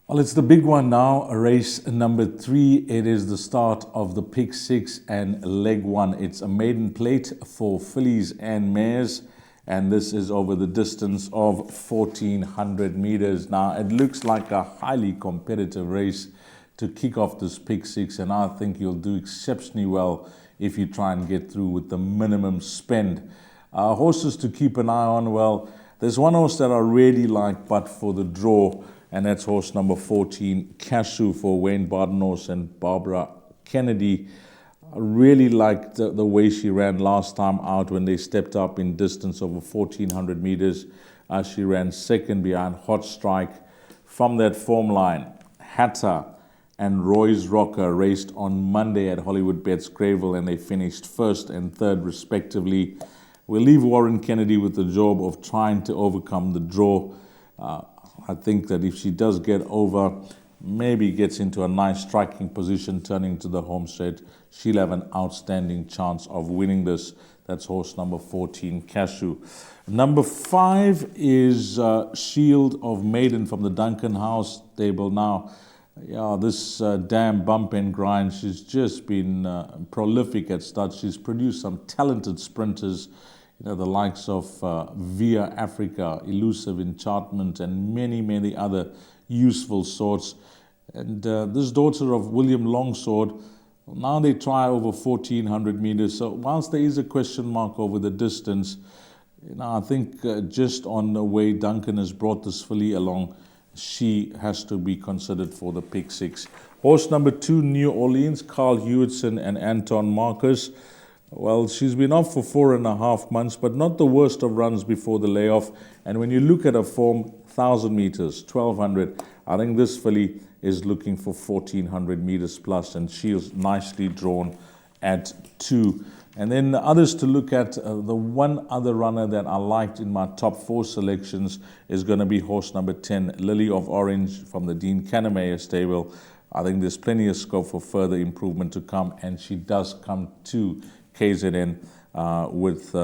Well, it's the big one now, race number 3. It is the start of the pick 6 and leg 1. It's a maiden plate for fillies and mares, and this is over the distance of 1400 meters. Now, it looks like a highly competitive race to kick off this pick 6, and I think you'll do exceptionally well if you try and get through with the minimum spend. Horses to keep an eye on, well, there's one horse that I really like, but for the draw, and that's horse number 14, Cashew, for Wayne Bardenhorse and Barbara Kennedy. I really liked the way she ran last time out when they stepped up in distance over 1400 meters. She ran second behind Hot Strike. From that form line, Hatter and Roy's Rocker raced on Monday at Hollywood Bets Gravel, and they finished first and third respectively. We'll leave Warren Kennedy with the job of trying to overcome the draw. I think that if she does get over, maybe gets into a nice striking position turning to the home straight, she'll have an outstanding chance of winning this. That's horse number 14, Cashew. Number 5 is Shield of Maiden from the Duncan House stable. Now, yeah, this damn bump and grind, she's just been prolific at stud. She's produced some talented sprinters, the likes of Via Africa, Elusive Enchantment, and many other useful sorts. And this daughter of William Longsword, now they try over 1400 meters. So whilst there is a question mark over the distance, I think just on the way Duncan has brought this filly along, she has to be considered for the pick 6. Horse number 2, New Orleans, Carl Hewitson and Anton Marcus. Well, she's been off for 4.5 months, but not the worst of runs before the layoff. And when you look at her form, 1,000 meters, 1,200, I think this filly is looking for 1,400 meters plus, and she's nicely drawn at 2. And then the others to look at, the one other runner that I liked in my top 4 selections is going to be horse number 10, Lily of Orange from the Dean Kannemeyer stable. I think there's plenty of scope for further improvement to come, and she does come to KZN with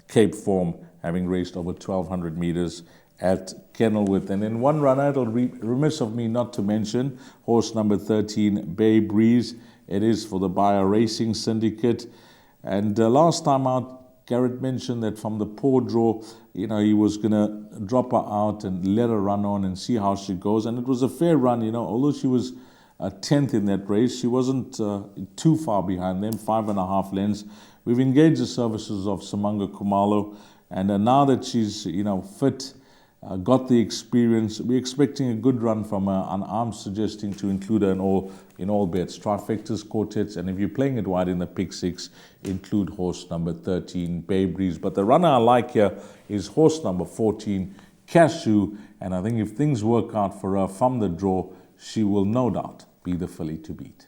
Cape Form, having raced over 1,200 meters at Kenilworth. And then one runner, it'll be remiss of me not to mention, horse number 13, Bay Breeze. It is for the Bayer Racing Syndicate. And last time out, Garrett mentioned that from the poor draw, he was going to drop her out and let her run on and see how she goes. And it was a fair run, although she was 10th in that race. She wasn't too far behind them, 5.5 lengths. We've engaged the services of Samanga Kumalo, and now that she's fit, got the experience, we're expecting a good run from her, and I'm suggesting to include her in all bets, trifectas, quartets, and if you're playing it wide in the pick 6, include horse number 13, Bay Breeze. But the runner I like here is horse number 14, Cashew, and I think if things work out for her from the draw, she will no doubt be the filly to beat.